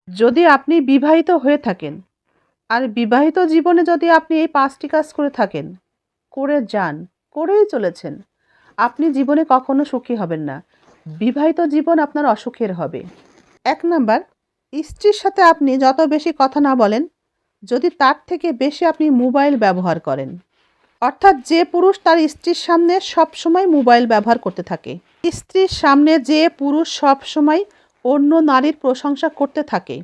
যদি আপনি বিবাহিত হয়ে থাকেন আর বিবাহিত জীবনে যদি আপনি এই ৫টি কাজ করে থাকেন, করে যান, করেই চলেছেন, আপনি জীবনে কখনো সুখী হবেন না। বিবাহিত জীবন আপনার অসুখের হবে। ১ নাম্বার, স্ত্রীর সাথে আপনি যত বেশি কথা না বলেন, যদি তার থেকে বেশি আপনি মোবাইল ব্যবহার করেন। অর্থাৎ যে পুরুষ তার স্ত্রীর সামনে সবসময় মোবাইল ব্যবহার করতে থাকে, স্ত্রীর সামনে যে পুরুষ সবসময় অন্য নারীর প্রশংসা করতে থাকে,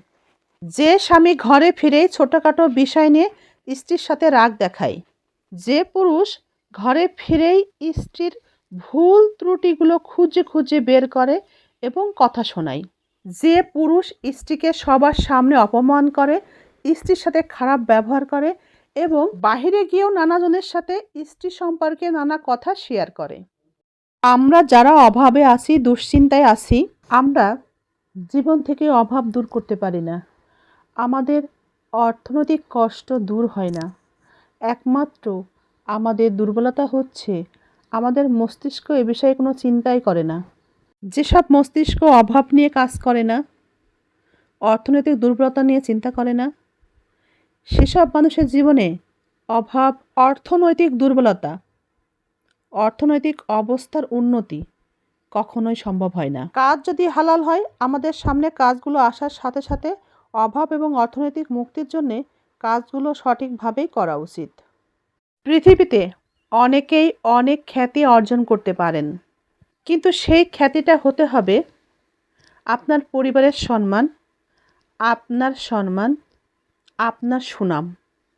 যে স্বামী ঘরে ফিরেই ছোটোখাটো বিষয় নিয়ে স্ত্রীর সাথে রাগ দেখায়, যে পুরুষ ঘরে ফিরেই স্ত্রীর ভুল ত্রুটিগুলো খুঁজে খুঁজে বের করে এবং কথা শোনায়, যে পুরুষ স্ত্রীকে সবার সামনে অপমান করে, স্ত্রীর সাথে খারাপ ব্যবহার করে এবং বাহিরে গিয়েও নানাজনের সাথে স্ত্রী সম্পর্কে নানা কথা শেয়ার করে। আমরা যারা অভাবে আছি, দুশ্চিন্তায় আছি, আমরা জীবন থেকে অভাব দূর করতে পারি না। আমাদের অর্থনৈতিক কষ্ট দূর হয় না। একমাত্র আমাদের দুর্বলতা হচ্ছে আমাদের মস্তিষ্ক এ বিষয়ে কোনো চিন্তাই করে না। যেসব মস্তিষ্ক অভাব নিয়ে কাজ করে না, অর্থনৈতিক দুর্বলতা নিয়ে চিন্তা করে না, সেসব মানুষের জীবনে অভাব, অর্থনৈতিক দুর্বলতা, অর্থনৈতিক অবস্থার উন্নতি কখনোই সম্ভব হয় না। কাজ যদি হালাল হয়, আমাদের সামনে কাজগুলো আসার সাথে সাথে অভাব এবং অর্থনৈতিক মুক্তির জন্যে কাজগুলো সঠিকভাবেই করা উচিত। পৃথিবীতে অনেকেই অনেক খ্যাতি অর্জন করতে পারেন, কিন্তু সেই খ্যাতিটা হতে হবে আপনার পরিবারের সম্মান, আপনার সম্মান, আপনার সুনাম।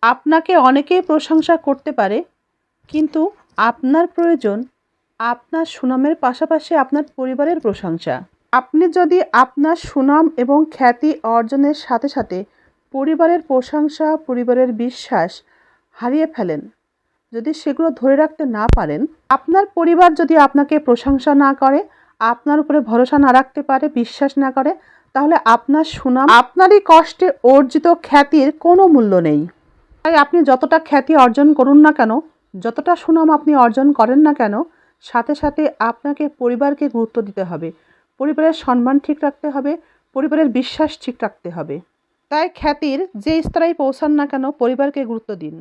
আপনাকে অনেকেই প্রশংসা করতে পারে, কিন্তু আপনার প্রয়োজন আপনার সুনামের পাশাপাশি আপনার পরিবারের প্রশংসা। আপনি যদি আপনার সুনাম এবং খ্যাতি অর্জনের সাথে সাথে পরিবারের প্রশংসা, পরিবারের বিশ্বাস হারিয়ে ফেলেন, যদি সেগুলো ধরে রাখতে না পারেন, আপনার পরিবার যদি আপনাকে প্রশংসা না করে, আপনার উপরে ভরসা না রাখতে পারে, বিশ্বাস না করে, তাহলে আপনার সুনাম, আপনারই কষ্টে অর্জিত খ্যাতির কোনো মূল্য নেই। তাই আপনি যতটা খ্যাতি অর্জন করুন না কেন, যতটা সুনাম আপনি অর্জন করেন না কেন, সাথে সাথে আপনাকে পরিবারকে গুরুত্ব দিতে হবে, পরিবারের সম্মান ঠিক রাখতে হবে, পরিবারের বিশ্বাস ঠিক রাখতে হবে। তাই খ্যাতির যে স্তরেই পৌঁছান না কেন, পরিবারকে গুরুত্ব দিন।